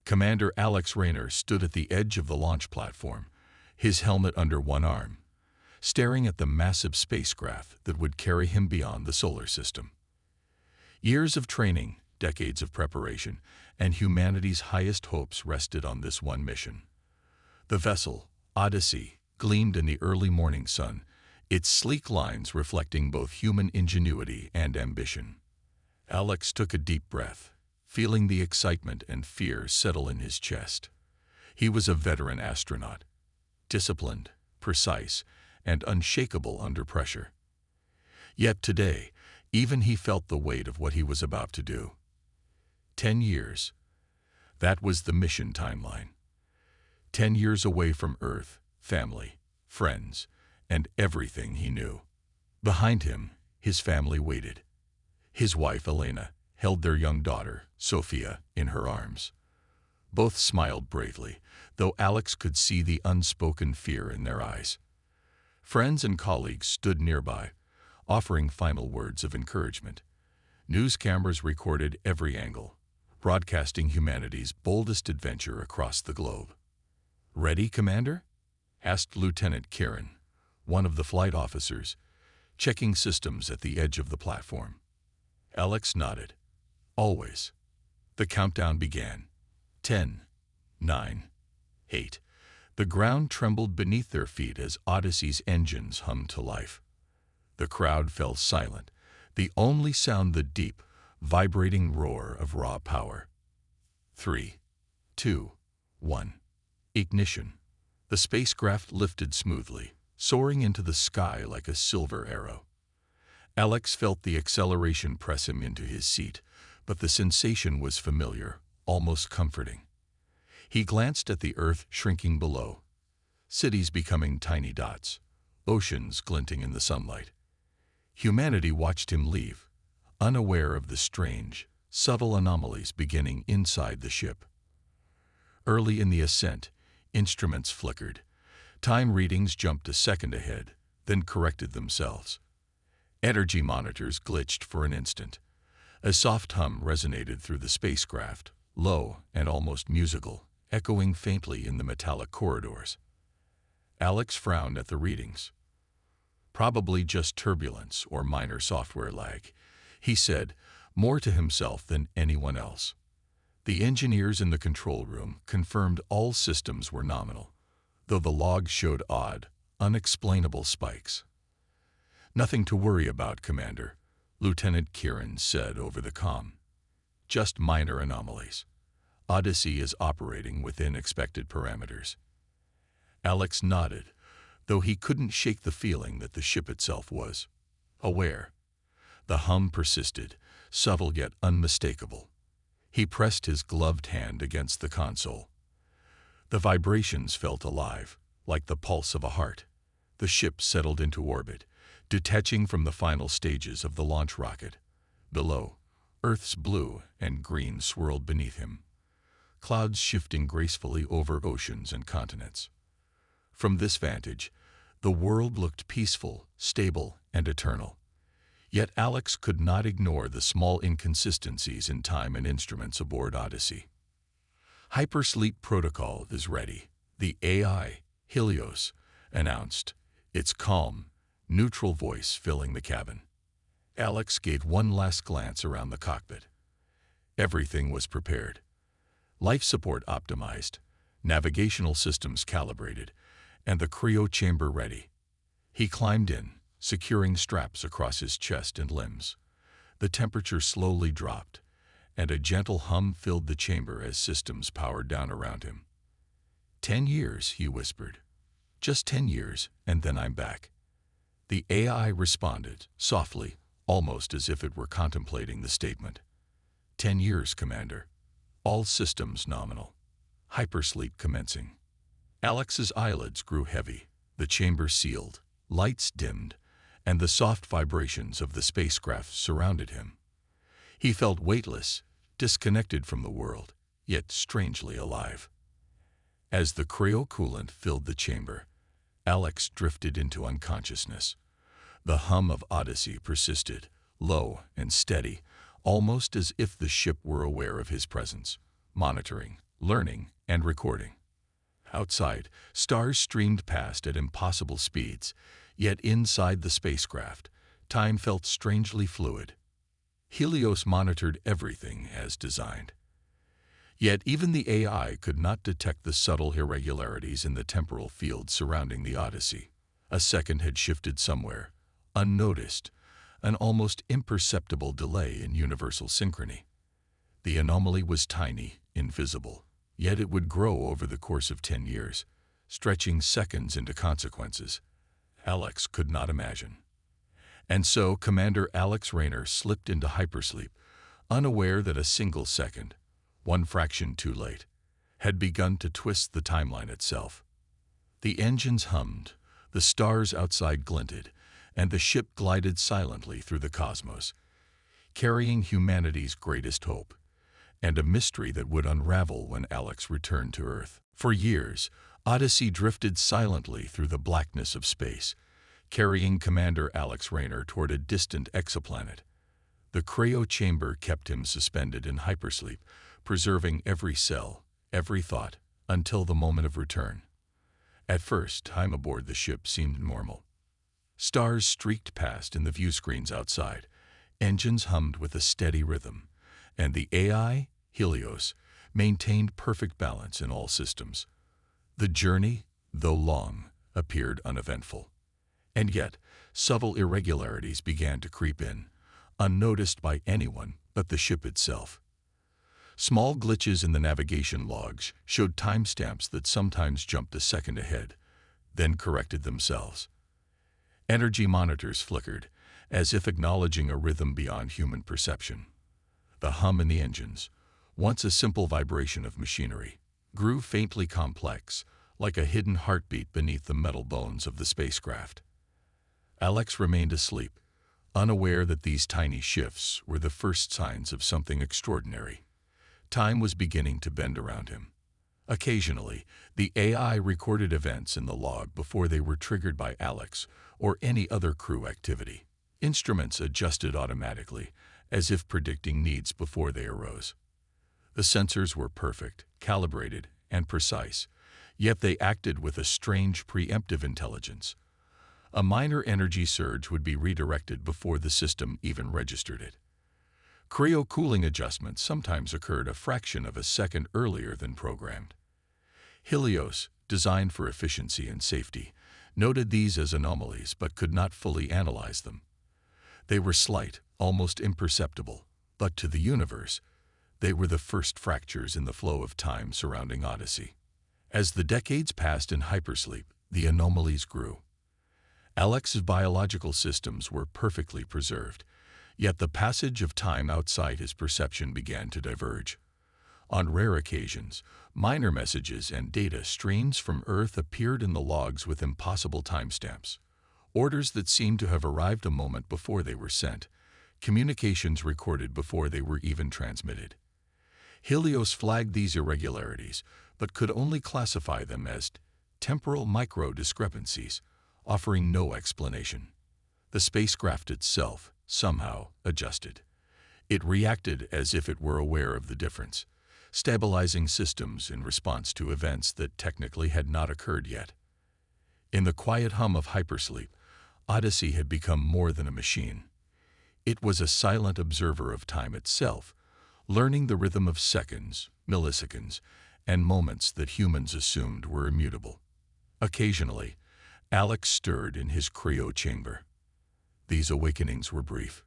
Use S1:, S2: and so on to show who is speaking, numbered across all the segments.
S1: Commander Alex Rayner stood at the edge of the launch platform, his helmet under one arm, staring at the massive spacecraft that would carry him beyond the solar system. Years of training, decades of preparation, and humanity's highest hopes rested on this one mission. The vessel, Odyssey, gleamed in the early morning sun, its sleek lines reflecting both human ingenuity and ambition. Alex took a deep breath, feeling the excitement and fear settle in his chest. He was a veteran astronaut, disciplined, precise, and unshakable under pressure. Yet today, even he felt the weight of what he was about to do. 10 years. That was the mission timeline. 10 years away from Earth, family, friends, and everything he knew. Behind him, his family waited. His wife, Elena, held their young daughter, Sophia, in her arms. Both smiled bravely, though Alex could see the unspoken fear in their eyes. Friends and colleagues stood nearby, offering final words of encouragement. News cameras recorded every angle, broadcasting humanity's boldest adventure across the globe. "Ready, Commander?" asked Lieutenant Kieran, one of the flight officers, checking systems at the edge of the platform. Alex nodded. "Always." The countdown began. 10, 9, 8. The ground trembled beneath their feet as Odyssey's engines hummed to life. The crowd fell silent, the only sound the deep, vibrating roar of raw power. 3, 2, 1. Ignition. The spacecraft lifted smoothly, soaring into the sky like a silver arrow. Alex felt the acceleration press him into his seat, but the sensation was familiar, almost comforting. He glanced at the Earth shrinking below, cities becoming tiny dots, oceans glinting in the sunlight. Humanity watched him leave, unaware of the strange, subtle anomalies beginning inside the ship. Early in the ascent, instruments flickered. Time readings jumped a second ahead, then corrected themselves. Energy monitors glitched for an instant. A soft hum resonated through the spacecraft, low and almost musical, echoing faintly in the metallic corridors. Alex frowned at the readings. "Probably just turbulence or minor software lag," he said, more to himself than anyone else. The engineers in the control room confirmed all systems were nominal, though the logs showed odd, unexplainable spikes. "Nothing to worry about, Commander," Lieutenant Kieran said over the comm. "Just minor anomalies. Odyssey is operating within expected parameters." Alex nodded, though he couldn't shake the feeling that the ship itself was aware. The hum persisted, subtle yet unmistakable. He pressed his gloved hand against the console. The vibrations felt alive, like the pulse of a heart. The ship settled into orbit, detaching from the final stages of the launch rocket. Below, Earth's blue and green swirled beneath him, clouds shifting gracefully over oceans and continents. From this vantage, the world looked peaceful, stable, and eternal. Yet Alex could not ignore the small inconsistencies in time and instruments aboard Odyssey. "Hypersleep protocol is ready," the AI, Helios, announced, its calm, neutral voice filling the cabin. Alex gave one last glance around the cockpit. Everything was prepared. Life support optimized, navigational systems calibrated, and the cryo chamber ready. He climbed in, securing straps across his chest and limbs. The temperature slowly dropped, and a gentle hum filled the chamber as systems powered down around him. 10 years, he whispered. "Just 10 years, and then I'm back." The AI responded, softly, almost as if it were contemplating the statement. 10 years, Commander. All systems nominal. Hypersleep commencing." Alex's eyelids grew heavy, the chamber sealed, lights dimmed, and the soft vibrations of the spacecraft surrounded him. He felt weightless, disconnected from the world, yet strangely alive. As the cryocoolant filled the chamber, Alex drifted into unconsciousness. The hum of Odyssey persisted, low and steady, almost as if the ship were aware of his presence, monitoring, learning, and recording. Outside, stars streamed past at impossible speeds, yet inside the spacecraft, time felt strangely fluid. Helios monitored everything as designed. Yet even the AI could not detect the subtle irregularities in the temporal field surrounding the Odyssey. A second had shifted somewhere, unnoticed, an almost imperceptible delay in universal synchrony. The anomaly was tiny, invisible, yet it would grow over the course of 10 years, stretching seconds into consequences Alex could not imagine. And so Commander Alex Rayner slipped into hypersleep, unaware that a single second, one fraction too late, had begun to twist the timeline itself. The engines hummed, the stars outside glinted, and the ship glided silently through the cosmos, carrying humanity's greatest hope, and a mystery that would unravel when Alex returned to Earth. For years, Odyssey drifted silently through the blackness of space, carrying Commander Alex Rayner toward a distant exoplanet. The cryo chamber kept him suspended in hypersleep, preserving every cell, every thought, until the moment of return. At first, time aboard the ship seemed normal. Stars streaked past in the view screens outside, engines hummed with a steady rhythm, and the AI, Helios, maintained perfect balance in all systems. The journey, though long, appeared uneventful. And yet, subtle irregularities began to creep in, unnoticed by anyone but the ship itself. Small glitches in the navigation logs showed timestamps that sometimes jumped a second ahead, then corrected themselves. Energy monitors flickered, as if acknowledging a rhythm beyond human perception. The hum in the engines, once a simple vibration of machinery, grew faintly complex, like a hidden heartbeat beneath the metal bones of the spacecraft. Alex remained asleep, unaware that these tiny shifts were the first signs of something extraordinary. Time was beginning to bend around him. Occasionally, the AI recorded events in the log before they were triggered by Alex or any other crew activity. Instruments adjusted automatically, as if predicting needs before they arose. The sensors were perfect, calibrated, and precise, yet they acted with a strange preemptive intelligence. A minor energy surge would be redirected before the system even registered it. Cryo-cooling adjustments sometimes occurred a fraction of a second earlier than programmed. Helios, designed for efficiency and safety, noted these as anomalies but could not fully analyze them. They were slight, almost imperceptible, but to the universe, they were the first fractures in the flow of time surrounding Odyssey. As the decades passed in hypersleep, the anomalies grew. Alex's biological systems were perfectly preserved, yet the passage of time outside his perception began to diverge. On rare occasions, minor messages and data streams from Earth appeared in the logs with impossible timestamps, orders that seemed to have arrived a moment before they were sent, communications recorded before they were even transmitted. Helios flagged these irregularities, but could only classify them as temporal micro-discrepancies, offering no explanation. The spacecraft itself, somehow, adjusted. It reacted as if it were aware of the difference, stabilizing systems in response to events that technically had not occurred yet. In the quiet hum of hypersleep, Odyssey had become more than a machine. It was a silent observer of time itself, learning the rhythm of seconds, milliseconds, and moments that humans assumed were immutable. Occasionally, Alex stirred in his cryo chamber. These awakenings were brief,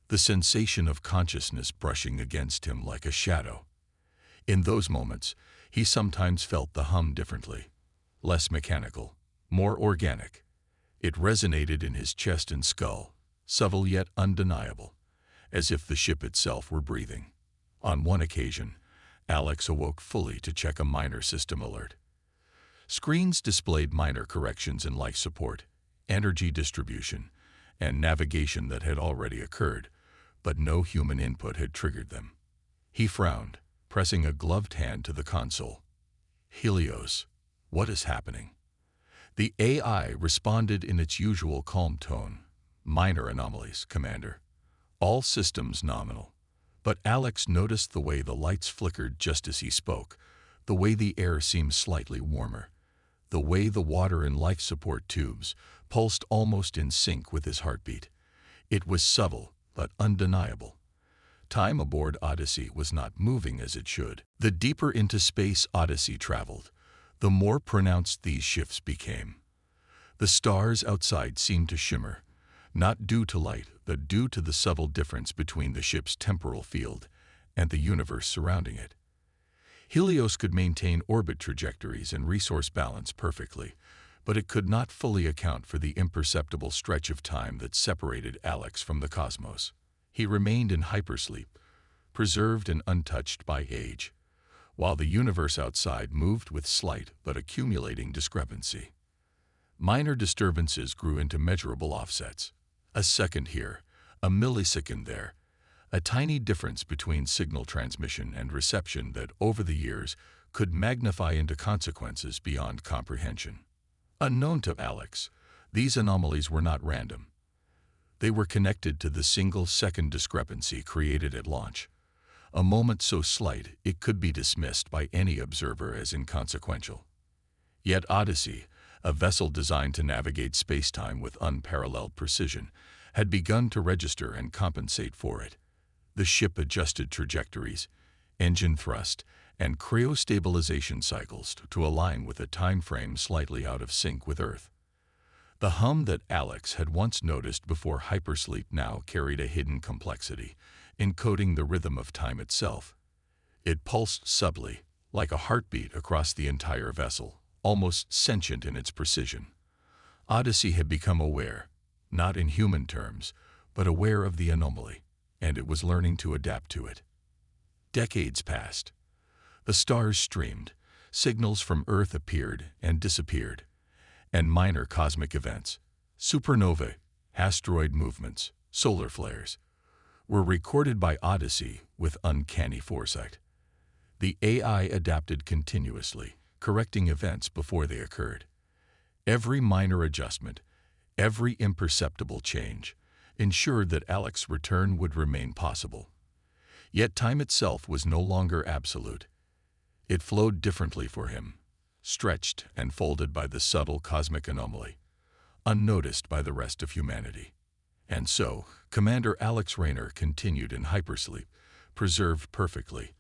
S1: the sensation of consciousness brushing against him like a shadow. In those moments, he sometimes felt the hum differently, less mechanical, more organic. It resonated in his chest and skull, subtle yet undeniable, as if the ship itself were breathing. On one occasion, Alex awoke fully to check a minor system alert. Screens displayed minor corrections in life support, energy distribution, and navigation that had already occurred, but no human input had triggered them. He frowned, pressing a gloved hand to the console. Helios, what is happening? The AI responded in its usual calm tone. Minor anomalies, Commander. All systems nominal. But Alex noticed the way the lights flickered just as he spoke, the way the air seemed slightly warmer, the way the water and life support tubes pulsed almost in sync with his heartbeat. It was subtle, but undeniable. Time aboard Odyssey was not moving as it should. The deeper into space Odyssey traveled, the more pronounced these shifts became. The stars outside seemed to shimmer, not due to light, but due to the subtle difference between the ship's temporal field and the universe surrounding it. Helios could maintain orbit trajectories and resource balance perfectly, but it could not fully account for the imperceptible stretch of time that separated Alex from the cosmos. He remained in hypersleep, preserved and untouched by age, while the universe outside moved with slight but accumulating discrepancy. Minor disturbances grew into measurable offsets. A second here, a millisecond there, a tiny difference between signal transmission and reception that over the years could magnify into consequences beyond comprehension. Unknown to Alex, these anomalies were not random. They were connected to the single-second discrepancy created at launch, a moment so slight it could be dismissed by any observer as inconsequential. Yet Odyssey, a vessel designed to navigate space-time with unparalleled precision, had begun to register and compensate for it. The ship adjusted trajectories, engine thrust, and cryostabilization cycles to align with a time frame slightly out of sync with Earth. The hum that Alex had once noticed before hypersleep now carried a hidden complexity, encoding the rhythm of time itself. It pulsed subtly, like a heartbeat across the entire vessel, almost sentient in its precision. Odyssey had become aware, not in human terms, but aware of the anomaly, and it was learning to adapt to it. Decades passed. The stars streamed, signals from Earth appeared and disappeared, and minor cosmic events, supernovae, asteroid movements, solar flares, were recorded by Odyssey with uncanny foresight. The AI adapted continuously, correcting events before they occurred. Every minor adjustment, every imperceptible change, ensured that Alex's return would remain possible. Yet time itself was no longer absolute. It flowed differently for him, stretched and folded by the subtle cosmic anomaly, unnoticed by the rest of humanity. And so, Commander Alex Raynor continued in hypersleep, preserved perfectly,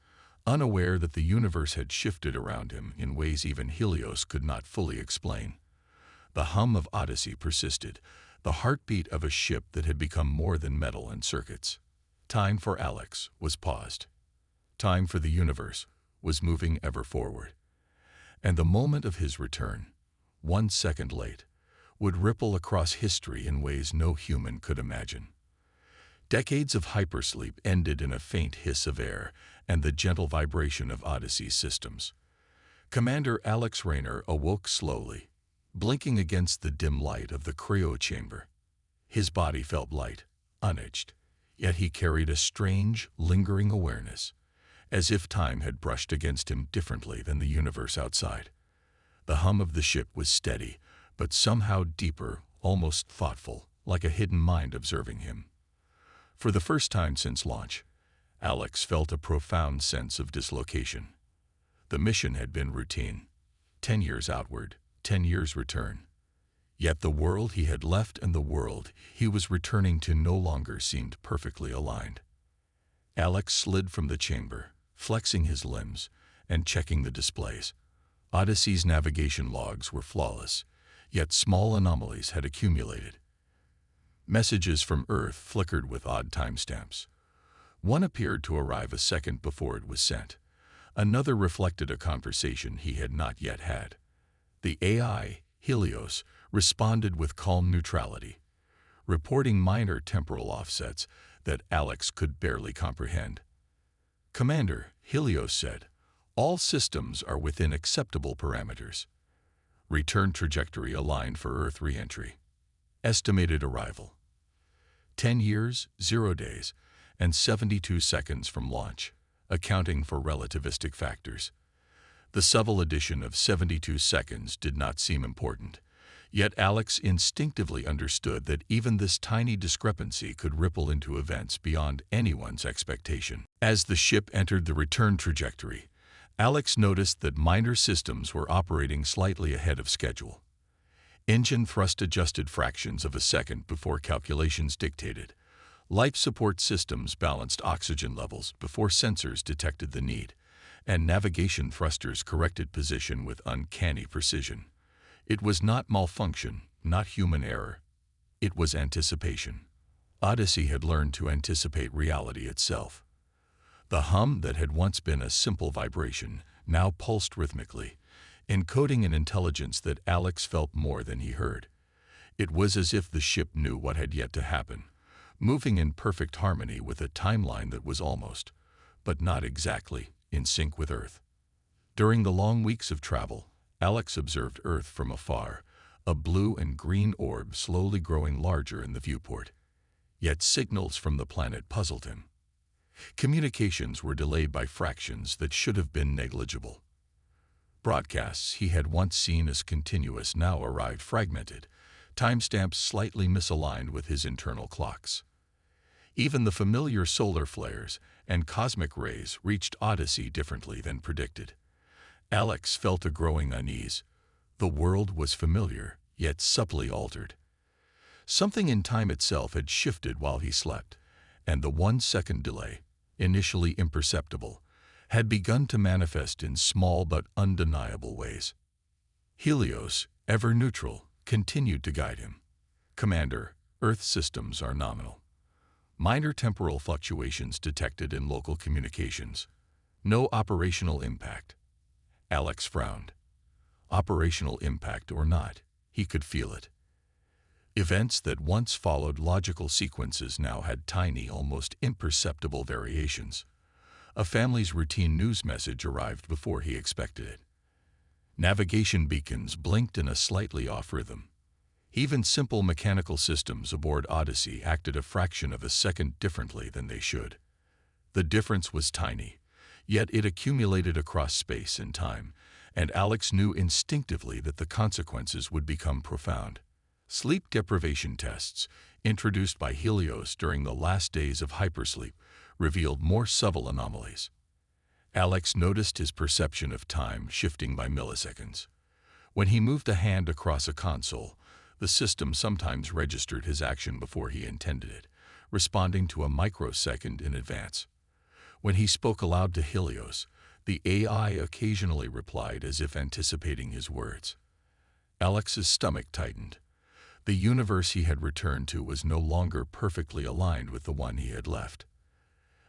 S1: unaware that the universe had shifted around him in ways even Helios could not fully explain. The hum of Odyssey persisted, the heartbeat of a ship that had become more than metal and circuits. Time for Alex was paused. Time for the universe was moving ever forward. And the moment of his return, 1 second late, would ripple across history in ways no human could imagine. Decades of hypersleep ended in a faint hiss of air and the gentle vibration of Odyssey's systems. Commander Alex Raynor awoke slowly, blinking against the dim light of the cryo chamber. His body felt light, unedged, yet he carried a strange, lingering awareness, as if time had brushed against him differently than the universe outside. The hum of the ship was steady, but somehow deeper, almost thoughtful, like a hidden mind observing him. For the first time since launch, Alex felt a profound sense of dislocation. The mission had been routine. 10 years outward, 10 years return. Yet the world he had left and the world he was returning to no longer seemed perfectly aligned. Alex slid from the chamber, flexing his limbs and checking the displays. Odyssey's navigation logs were flawless, yet small anomalies had accumulated. Messages from Earth flickered with odd timestamps. One appeared to arrive a second before it was sent. Another reflected a conversation he had not yet had. The AI, Helios, responded with calm neutrality, reporting minor temporal offsets that Alex could barely comprehend. "Commander," Helios said, "all systems are within acceptable parameters. Return trajectory aligned for Earth re-entry. Estimated arrival: 10 years, 0 days, and 72 seconds from launch, accounting for relativistic factors." The subtle addition of 72 seconds did not seem important, yet Alex instinctively understood that even this tiny discrepancy could ripple into events beyond anyone's expectation. As the ship entered the return trajectory, Alex noticed that minor systems were operating slightly ahead of schedule. Engine thrust adjusted fractions of a second before calculations dictated. Life support systems balanced oxygen levels before sensors detected the need, and navigation thrusters corrected position with uncanny precision. It was not malfunction, not human error. It was anticipation. Odyssey had learned to anticipate reality itself. The hum that had once been a simple vibration now pulsed rhythmically, encoding an intelligence that Alex felt more than he heard. It was as if the ship knew what had yet to happen, moving in perfect harmony with a timeline that was almost, but not exactly, in sync with Earth. During the long weeks of travel, Alex observed Earth from afar, a blue and green orb slowly growing larger in the viewport. Yet signals from the planet puzzled him. Communications were delayed by fractions that should have been negligible. Broadcasts he had once seen as continuous now arrived fragmented, timestamps slightly misaligned with his internal clocks. Even the familiar solar flares and cosmic rays reached Odyssey differently than predicted. Alex felt a growing unease. The world was familiar, yet subtly altered. Something in time itself had shifted while he slept, and the 1-second delay, initially imperceptible, had begun to manifest in small but undeniable ways. Helios, ever neutral, continued to guide him. Commander, Earth systems are nominal. Minor temporal fluctuations detected in local communications. No operational impact. Alex frowned. Operational impact or not, he could feel it. Events that once followed logical sequences now had tiny, almost imperceptible variations. A family's routine news message arrived before he expected it. Navigation beacons blinked in a slightly off rhythm. Even simple mechanical systems aboard Odyssey acted a fraction of a second differently than they should. The difference was tiny, yet it accumulated across space and time, and Alex knew instinctively that the consequences would become profound. Sleep deprivation tests, introduced by Helios during the last days of hypersleep, revealed more subtle anomalies. Alex noticed his perception of time shifting by milliseconds. When he moved a hand across a console, the system sometimes registered his action before he intended it, responding to a microsecond in advance. When he spoke aloud to Helios, the AI occasionally replied as if anticipating his words. Alex's stomach tightened. The universe he had returned to was no longer perfectly aligned with the one he had left.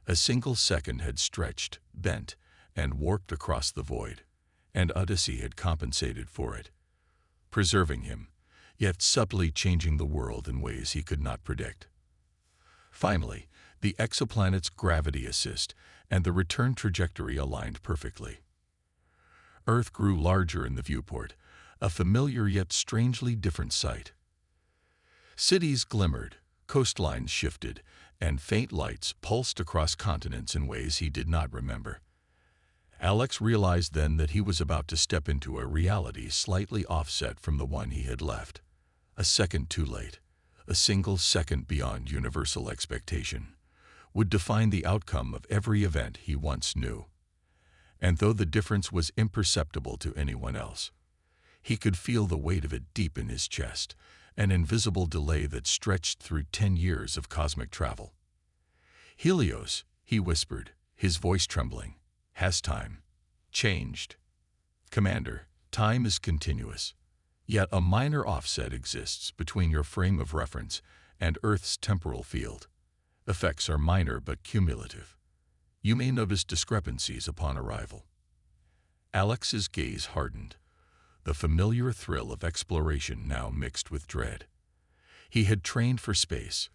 S1: A single second had stretched, bent, and warped across the void, and Odyssey had compensated for it, preserving him, yet subtly changing the world in ways he could not predict. Finally, the exoplanet's gravity assist and the return trajectory aligned perfectly. Earth grew larger in the viewport, a familiar yet strangely different sight. Cities glimmered, coastlines shifted, and faint lights pulsed across continents in ways he did not remember. Alex realized then that he was about to step into a reality slightly offset from the one he had left. A second too late, a single second beyond universal expectation, would define the outcome of every event he once knew. And though the difference was imperceptible to anyone else, he could feel the weight of it deep in his chest, an invisible delay that stretched through 10 years of cosmic travel. Helios, he whispered, his voice trembling, has time changed? Commander, time is continuous. Yet a minor offset exists between your frame of reference and Earth's temporal field. Effects are minor but cumulative. You may notice discrepancies upon arrival. Alex's gaze hardened, the familiar thrill of exploration now mixed with dread. He had trained for space,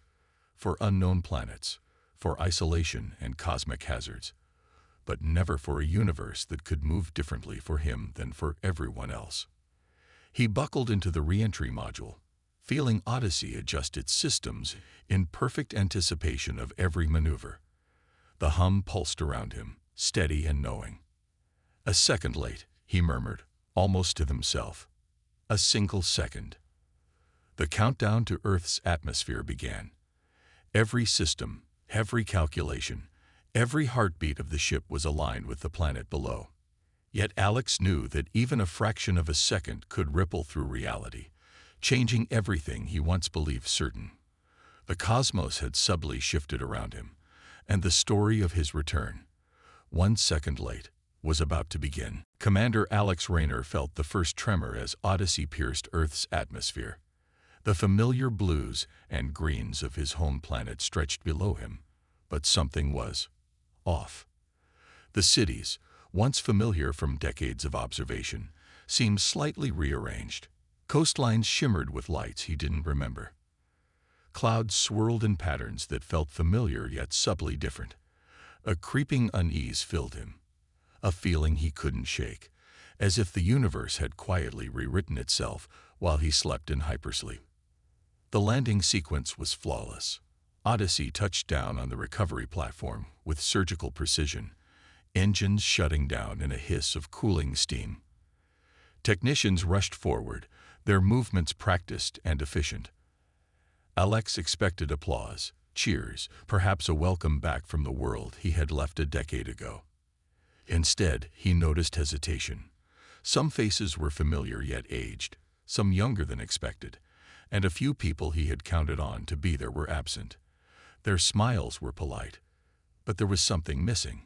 S1: for unknown planets, for isolation and cosmic hazards, but never for a universe that could move differently for him than for everyone else. He buckled into the re-entry module, feeling Odyssey adjust its systems in perfect anticipation of every maneuver. The hum pulsed around him, steady and knowing. A second late, he murmured, almost to himself. A single second. The countdown to Earth's atmosphere began. Every system, every calculation, every heartbeat of the ship was aligned with the planet below. Yet Alex knew that even a fraction of a second could ripple through reality, changing everything he once believed certain. The cosmos had subtly shifted around him, and the story of his return, 1 second late, was about to begin. Commander Alex Rayner felt the first tremor as Odyssey pierced Earth's atmosphere. The familiar blues and greens of his home planet stretched below him, but something was off. The cities, once familiar from decades of observation, seemed slightly rearranged. Coastlines shimmered with lights he didn't remember. Clouds swirled in patterns that felt familiar yet subtly different. A creeping unease filled him, a feeling he couldn't shake, as if the universe had quietly rewritten itself while he slept in hypersleep. The landing sequence was flawless. Odyssey touched down on the recovery platform with surgical precision, engines shutting down in a hiss of cooling steam. Technicians rushed forward, their movements practiced and efficient. Alex expected applause, cheers, perhaps a welcome back from the world he had left a decade ago. Instead, he noticed hesitation. Some faces were familiar yet aged, some younger than expected, and a few people he had counted on to be there were absent. Their smiles were polite, but there was something missing,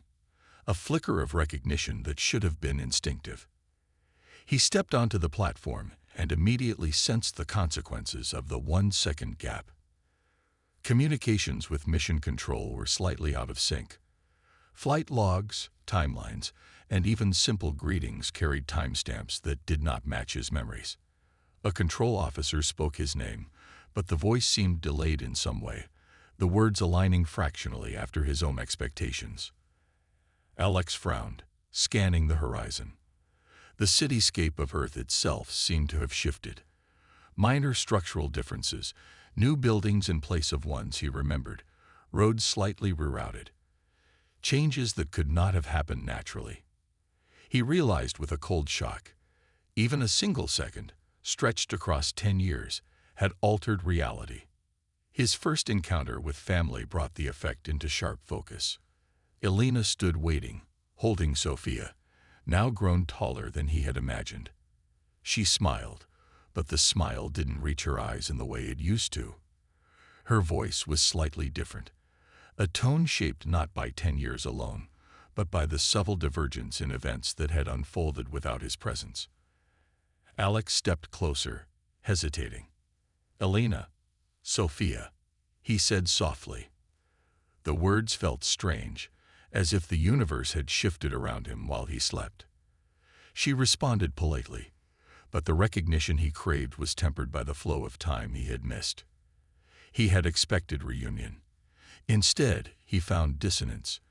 S1: a flicker of recognition that should have been instinctive. He stepped onto the platform and immediately sensed the consequences of the 1 second gap. Communications with Mission Control were slightly out of sync. Flight logs, timelines, and even simple greetings carried timestamps that did not match his memories. A control officer spoke his name, but the voice seemed delayed in some way, the words aligning fractionally after his own expectations. Alex frowned, scanning the horizon. The cityscape of Earth itself seemed to have shifted. Minor structural differences, new buildings in place of ones he remembered, roads slightly rerouted. Changes that could not have happened naturally. He realized with a cold shock, even a single second, stretched across 10 years, had altered reality. His first encounter with family brought the effect into sharp focus. Elena stood waiting, holding Sophia, now grown taller than he had imagined. She smiled, but the smile didn't reach her eyes in the way it used to. Her voice was slightly different, a tone shaped not by 10 years alone, but by the subtle divergence in events that had unfolded without his presence. Alex stepped closer, hesitating. "Elena, Sophia," he said softly. The words felt strange, as if the universe had shifted around him while he slept. She responded politely, but the recognition he craved was tempered by the flow of time he had missed. He had expected reunion. Instead, he found dissonance,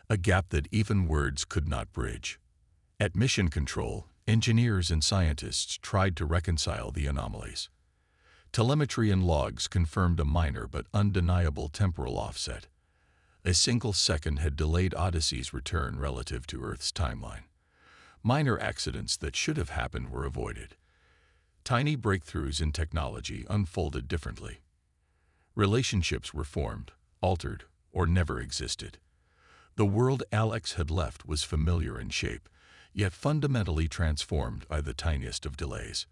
S1: a gap that even words could not bridge. At Mission Control, engineers and scientists tried to reconcile the anomalies. Telemetry and logs confirmed a minor but undeniable temporal offset. A single second had delayed Odyssey's return relative to Earth's timeline. Minor accidents that should have happened were avoided. Tiny breakthroughs in technology unfolded differently. Relationships were formed, altered, or never existed. The world Alex had left was familiar in shape, yet fundamentally transformed by the tiniest of delays.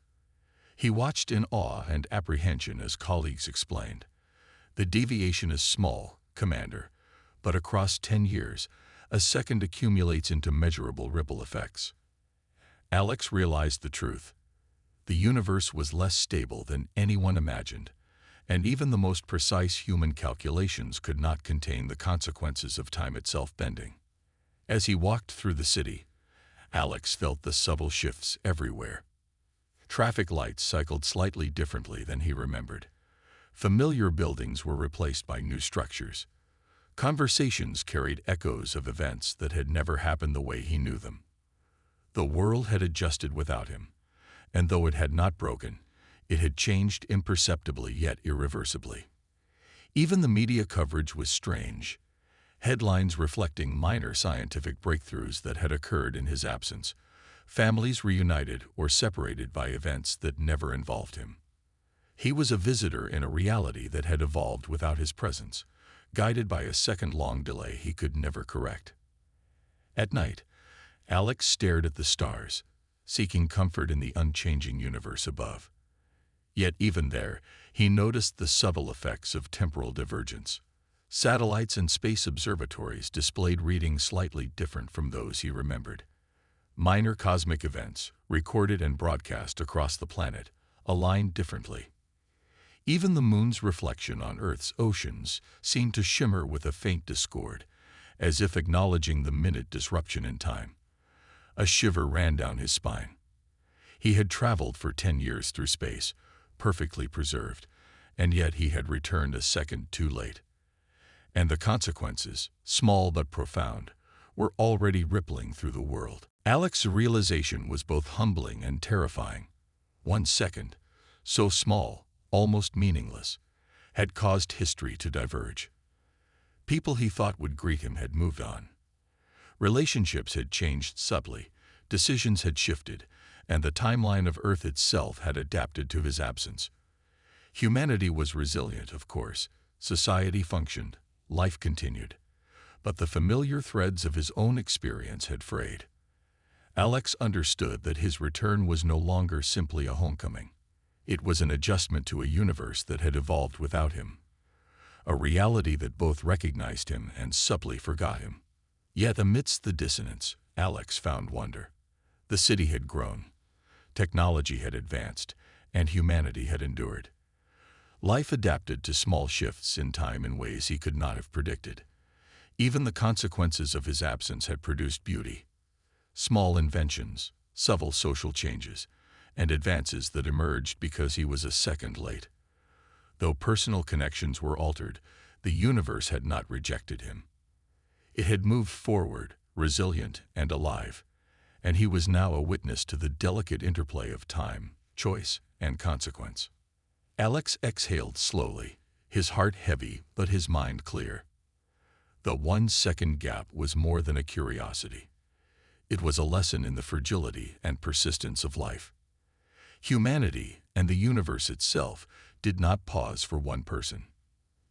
S1: He watched in awe and apprehension as colleagues explained. "The deviation is small, Commander, but across 10 years, a second accumulates into measurable ripple effects." Alex realized the truth. The universe was less stable than anyone imagined, and even the most precise human calculations could not contain the consequences of time itself bending. As he walked through the city, Alex felt the subtle shifts everywhere. Traffic lights cycled slightly differently than he remembered. Familiar buildings were replaced by new structures. Conversations carried echoes of events that had never happened the way he knew them. The world had adjusted without him, and though it had not broken, it had changed imperceptibly yet irreversibly. Even the media coverage was strange. Headlines reflecting minor scientific breakthroughs that had occurred in his absence, families reunited or separated by events that never involved him. He was a visitor in a reality that had evolved without his presence, guided by a second-long delay he could never correct. At night, Alex stared at the stars, seeking comfort in the unchanging universe above. Yet even there, he noticed the subtle effects of temporal divergence. Satellites and space observatories displayed readings slightly different from those he remembered. Minor cosmic events, recorded and broadcast across the planet, aligned differently. Even the moon's reflection on Earth's oceans seemed to shimmer with a faint discord, as if acknowledging the minute disruption in time. A shiver ran down his spine. He had traveled for 10 years through space, perfectly preserved, and yet he had returned a second too late. And the consequences, small but profound, were already rippling through the world. Alex's realization was both humbling and terrifying. 1 second, so small, almost meaningless, had caused history to diverge. People he thought would greet him had moved on. Relationships had changed subtly, decisions had shifted, and the timeline of Earth itself had adapted to his absence. Humanity was resilient, of course. Society functioned, life continued. But the familiar threads of his own experience had frayed. Alex understood that his return was no longer simply a homecoming. It was an adjustment to a universe that had evolved without him, a reality that both recognized him and subtly forgot him. Yet amidst the dissonance, Alex found wonder. The city had grown, technology had advanced, and humanity had endured. Life adapted to small shifts in time in ways he could not have predicted. Even the consequences of his absence had produced beauty. Small inventions, subtle social changes, and advances that emerged because he was a second late. Though personal connections were altered, the universe had not rejected him. It had moved forward, resilient and alive, and he was now a witness to the delicate interplay of time, choice, and consequence. Alex exhaled slowly, his heart heavy but his mind clear. The 1 second gap was more than a curiosity. It was a lesson in the fragility and persistence of life. Humanity and the universe itself did not pause for one person.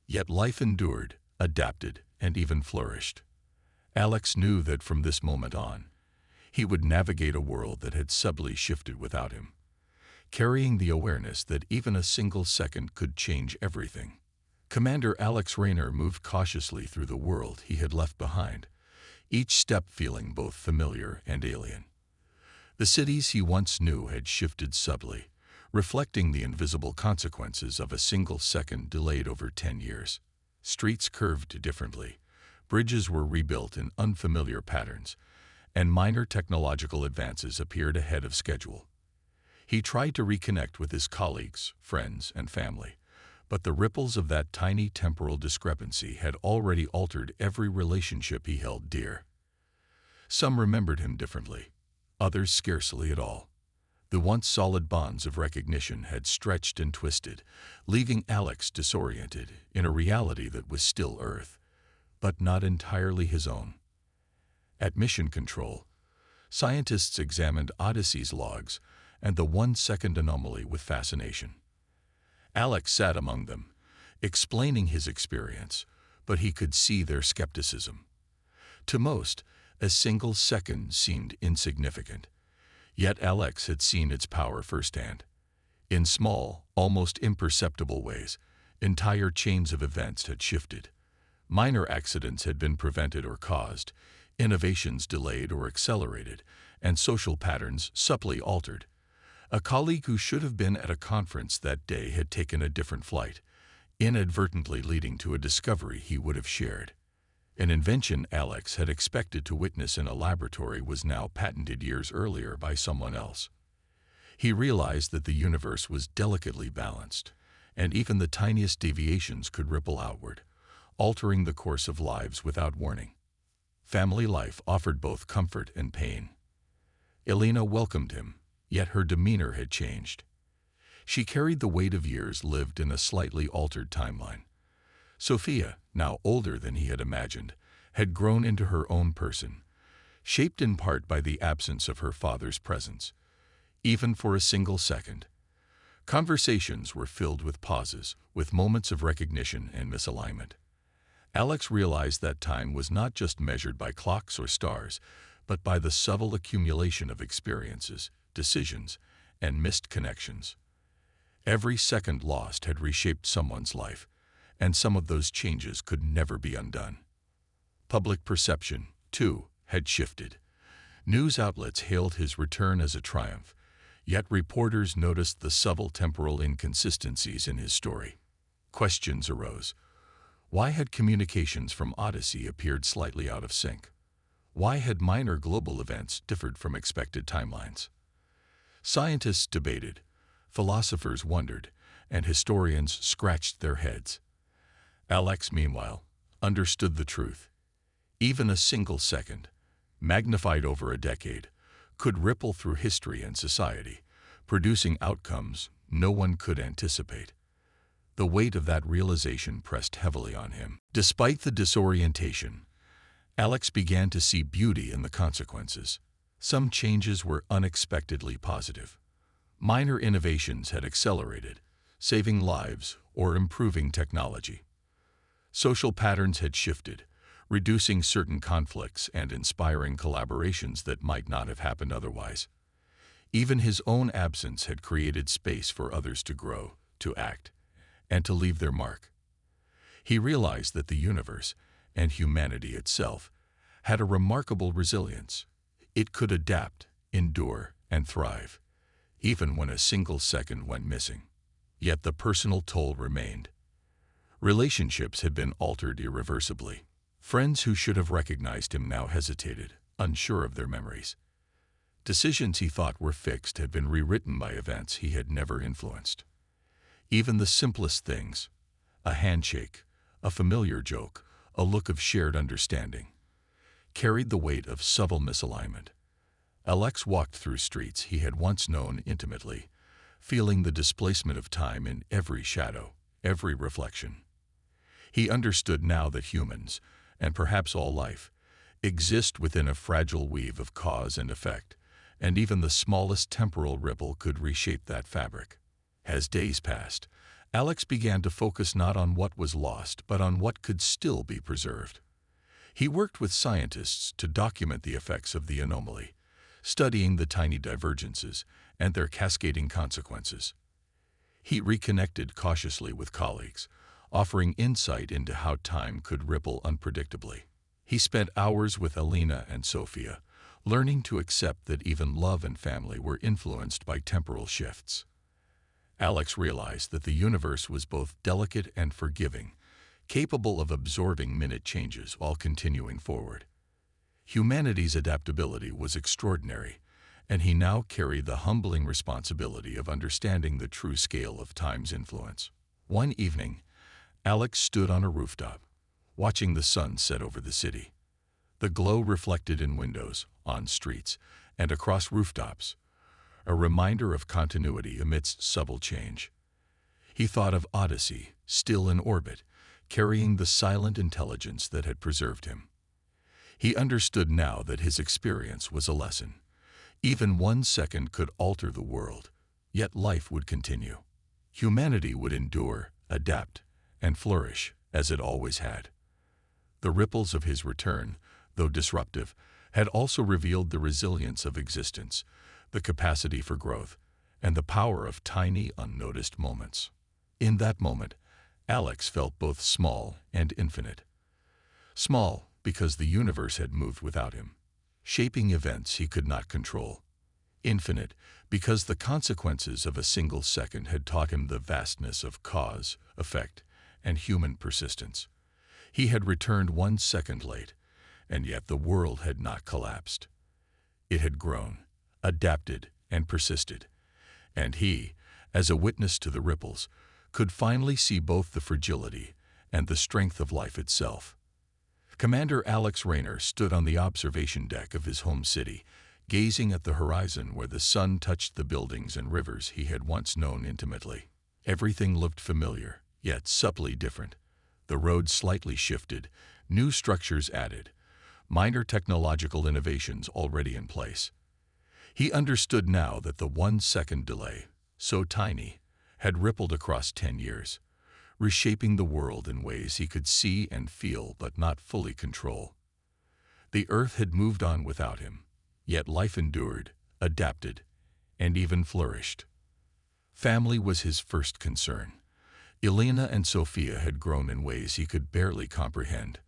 S1: Yet life endured, adapted, and even flourished. Alex knew that from this moment on, he would navigate a world that had subtly shifted without him, carrying the awareness that even a single second could change everything. Commander Alex Raynor moved cautiously through the world he had left behind, each step feeling both familiar and alien. The cities he once knew had shifted subtly, reflecting the invisible consequences of a single second delayed over 10 years. Streets curved differently, bridges were rebuilt in unfamiliar patterns, and minor technological advances appeared ahead of schedule. He tried to reconnect with his colleagues, friends, and family, but the ripples of that tiny temporal discrepancy had already altered every relationship he held dear. Some remembered him differently, others scarcely at all. The once solid bonds of recognition had stretched and twisted, leaving Alex disoriented in a reality that was still Earth, but not entirely his own. At Mission Control, scientists examined Odyssey's logs and the 1 second anomaly with fascination. Alex sat among them, explaining his experience, but he could see their skepticism. To most, a single second seemed insignificant, yet Alex had seen its power firsthand. In small, almost imperceptible ways, entire chains of events had shifted. Minor accidents had been prevented or caused, innovations delayed or accelerated, and social patterns subtly altered. A colleague who should have been at a conference that day had taken a different flight, inadvertently leading to a discovery he would have shared. An invention Alex had expected to witness in a laboratory was now patented years earlier by someone else. He realized that the universe was delicately balanced, and even the tiniest deviations could ripple outward, altering the course of lives without warning. Family life offered both comfort and pain. Elena welcomed him, yet her demeanor had changed. She carried the weight of years lived in a slightly altered timeline. Sophia, now older than he had imagined, had grown into her own person, shaped in part by the absence of her father's presence. Even for a single second, conversations were filled with pauses, with moments of recognition and misalignment. Alex realized that time was not just measured by clocks or stars, but by the subtle accumulation of experiences, decisions, and missed connections. Every second lost had reshaped someone's life, and some of those changes could never be undone. Public perception, too, had shifted. News outlets hailed his return as a triumph, yet reporters noticed the subtle temporal inconsistencies in his story. Questions arose. Why had communications from Odyssey appeared slightly out of sync? Why had minor global events differed from expected timelines? Scientists debated, philosophers wondered, and historians scratched their heads. Alex, meanwhile, understood the truth. Even a single second, magnified over a decade, could ripple through history and society, producing outcomes no one could anticipate. The weight of that realization pressed heavily on him. Despite the disorientation, Alex began to see beauty in the consequences. Some changes were unexpectedly positive. Minor innovations had accelerated, saving lives or improving technology. Social patterns had shifted, reducing certain conflicts and inspiring collaborations that might not have happened otherwise. Even his own absence had created space for others to grow, to act, and to leave their mark. He realized that the universe, and humanity itself, had a remarkable resilience. It could adapt, endure, and thrive, even when a single second went missing. Yet the personal toll remained. Relationships had been altered irreversibly. Friends who should have recognized him now hesitated, unsure of their memories. Decisions he thought were fixed had been rewritten by events he had never influenced. Even the simplest things, a handshake, a familiar joke, a look of shared understanding, carried the weight of subtle misalignment. Alex walked through streets he had once known intimately, feeling the displacement of time in every shadow, every reflection. He understood now that humans, and perhaps all life, exist within a fragile weave of cause and effect, and even the smallest temporal ripple could reshape that fabric. As days passed, Alex began to focus not on what was lost, but on what could still be preserved. He worked with scientists to document the effects of the anomaly, studying the tiny divergences and their cascading consequences. He reconnected cautiously with colleagues, offering insight into how time could ripple unpredictably. He spent hours with Alina and Sophia, learning to accept that even love and family were influenced by temporal shifts. Alex realized that the universe was both delicate and forgiving, capable of absorbing minute changes while continuing forward. Humanity's adaptability was extraordinary, and he now carried the humbling responsibility of understanding the true scale of time's influence. One evening, Alex stood on a rooftop, watching the sun set over the city. The glow reflected in windows, on streets, and across rooftops, a reminder of continuity amidst subtle change. He thought of Odyssey, still in orbit, carrying the silent intelligence that had preserved him. He understood now that his experience was a lesson. Even 1 second could alter the world, yet life would continue. Humanity would endure, adapt, and flourish as it always had. The ripples of his return, though disruptive, had also revealed the resilience of existence, the capacity for growth, and the power of tiny, unnoticed moments. In that moment, Alex felt both small and infinite. Small because the universe had moved without him, shaping events he could not control. Infinite because the consequences of a single second had taught him the vastness of cause, effect, and human persistence. He had returned 1 second late, and yet the world had not collapsed. It had grown, adapted, and persisted, and he, as a witness to the ripples, could finally see both the fragility and the strength of life itself. Commander Alex Rayner stood on the observation deck of his home city, gazing at the horizon where the sun touched the buildings and rivers he had once known intimately. Everything looked familiar, yet subtly different. The roads slightly shifted, new structures added, minor technological innovations already in place. He understood now that the 1 second delay, so tiny, had rippled across 10 years, reshaping the world in ways he could see and feel but not fully control. The Earth had moved on without him, yet life endured, adapted, and even flourished. Family was his first concern. Elena and Sophia had grown in ways he could barely comprehend.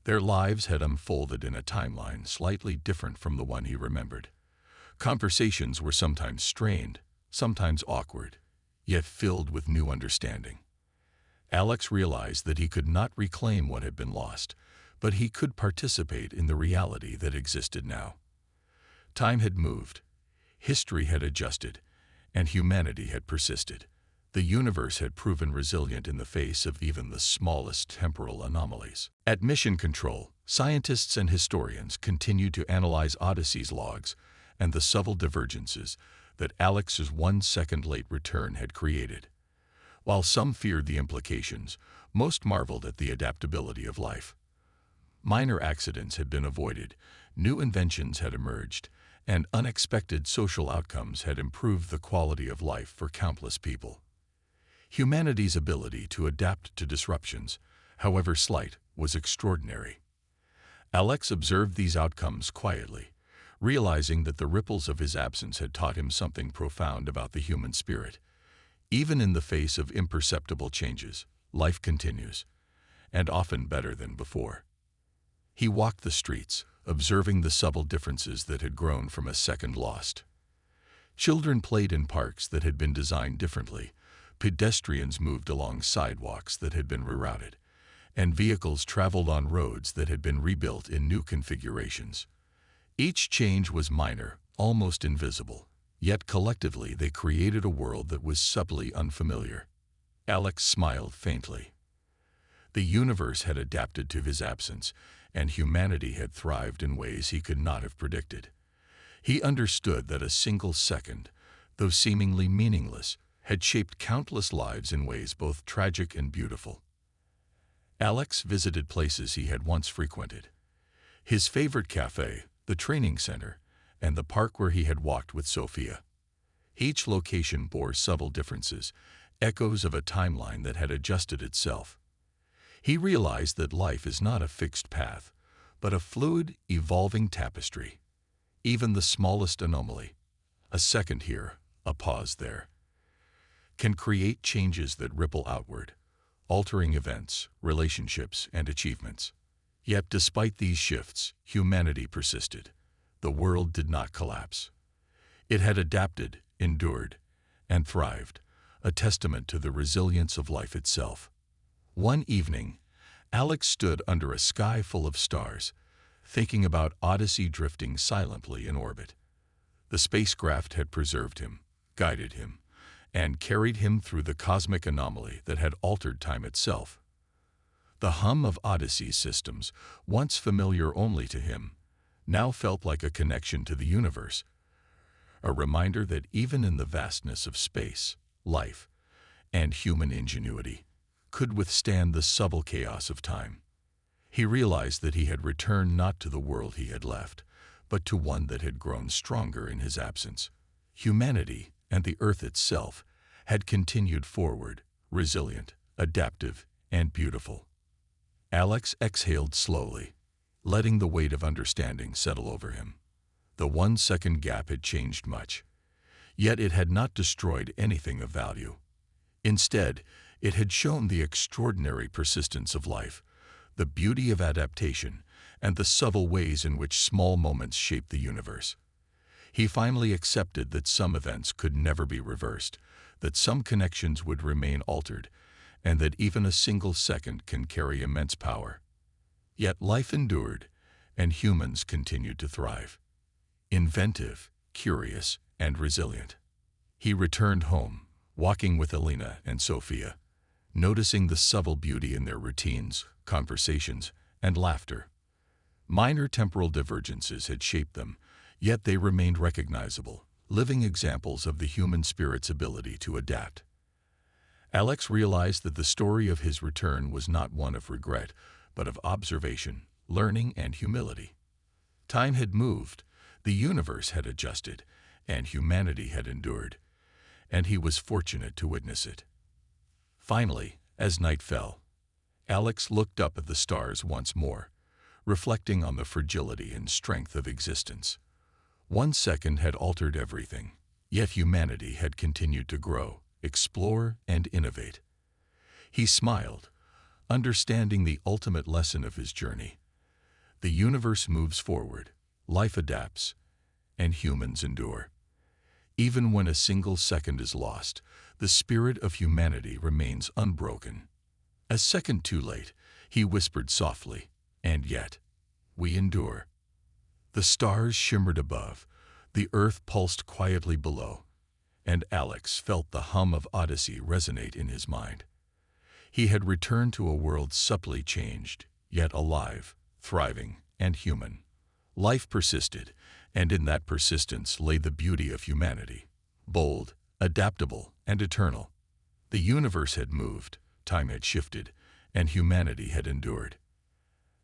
S1: Their lives had unfolded in a timeline slightly different from the one he remembered. Conversations were sometimes strained, sometimes awkward, yet filled with new understanding. Alex realized that he could not reclaim what had been lost, but he could participate in the reality that existed now. Time had moved, history had adjusted, and humanity had persisted. The universe had proven resilient in the face of even the smallest temporal anomalies. At Mission Control, scientists and historians continued to analyze Odyssey's logs and the subtle divergences that Alex's 1 second late return had created. While some feared the implications, most marveled at the adaptability of life. Minor accidents had been avoided, new inventions had emerged, and unexpected social outcomes had improved the quality of life for countless people. Humanity's ability to adapt to disruptions, however slight, was extraordinary. Alex observed these outcomes quietly, realizing that the ripples of his absence had taught him something profound about the human spirit. Even in the face of imperceptible changes, life continues, and often better than before. He walked the streets, observing the subtle differences that had grown from a second lost. Children played in parks that had been designed differently, pedestrians moved along sidewalks that had been rerouted, and vehicles traveled on roads that had been rebuilt in new configurations. Each change was minor, almost invisible, yet collectively they created a world that was subtly unfamiliar. Alex smiled faintly. The universe had adapted to his absence, and humanity had thrived in ways he could not have predicted. He understood that a single second, though seemingly meaningless, had shaped countless lives in ways both tragic and beautiful. Alex visited places he had once frequented. His favorite cafe, the training center, and the park where he had walked with Sophia. Each location bore subtle differences, echoes of a timeline that had adjusted itself. He realized that life is not a fixed path, but a fluid, evolving tapestry. Even the smallest anomaly, a second here, a pause there, can create changes that ripple outward, altering events, relationships, and achievements. Yet despite these shifts, humanity persisted. The world did not collapse. It had adapted, endured, and thrived, a testament to the resilience of life itself. One evening, Alex stood under a sky full of stars, thinking about Odyssey drifting silently in orbit. The spacecraft had preserved him, guided him, and carried him through the cosmic anomaly that had altered time itself. The hum of Odyssey's systems, once familiar only to him, now felt like a connection to the universe, a reminder that even in the vastness of space, life, and human ingenuity could withstand the subtle chaos of time. He realized that he had returned not to the world he had left, but to one that had grown stronger in his absence. Humanity, and the Earth itself, had continued forward, resilient, adaptive, and beautiful. Alex exhaled slowly, letting the weight of understanding settle over him. The 1 second gap had changed much, yet it had not destroyed anything of value. Instead, it had shown the extraordinary persistence of life, the beauty of adaptation, and the subtle ways in which small moments shape the universe. He finally accepted that some events could never be reversed, that some connections would remain altered, and that even a single second can carry immense power. Yet life endured, and humans continued to thrive. Inventive, curious, and resilient. He returned home, walking with Elena and Sophia, noticing the subtle beauty in their routines, conversations, and laughter. Minor temporal divergences had shaped them, yet they remained recognizable, living examples of the human spirit's ability to adapt. Alex realized that the story of his return was not one of regret, but of observation, learning, and humility. Time had moved, the universe had adjusted, and humanity had endured, and he was fortunate to witness it. Finally, as night fell, Alex looked up at the stars once more, reflecting on the fragility and strength of existence. 1 second had altered everything, yet humanity had continued to grow, explore, and innovate. He smiled, understanding the ultimate lesson of his journey. The universe moves forward, life adapts, and humans endure. Even when a single second is lost, the spirit of humanity remains unbroken. A second too late, he whispered softly, and yet, we endure. The stars shimmered above, the earth pulsed quietly below, and Alex felt the hum of Odyssey resonate in his mind. He had returned to a world subtly changed, yet alive, thriving, and human. Life persisted, and in that persistence lay the beauty of humanity. Bold, adaptable, and eternal. The universe had moved, time had shifted, and humanity had endured.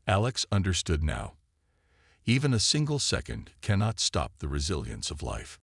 S1: Alex understood now. Even a single second cannot stop the resilience of life.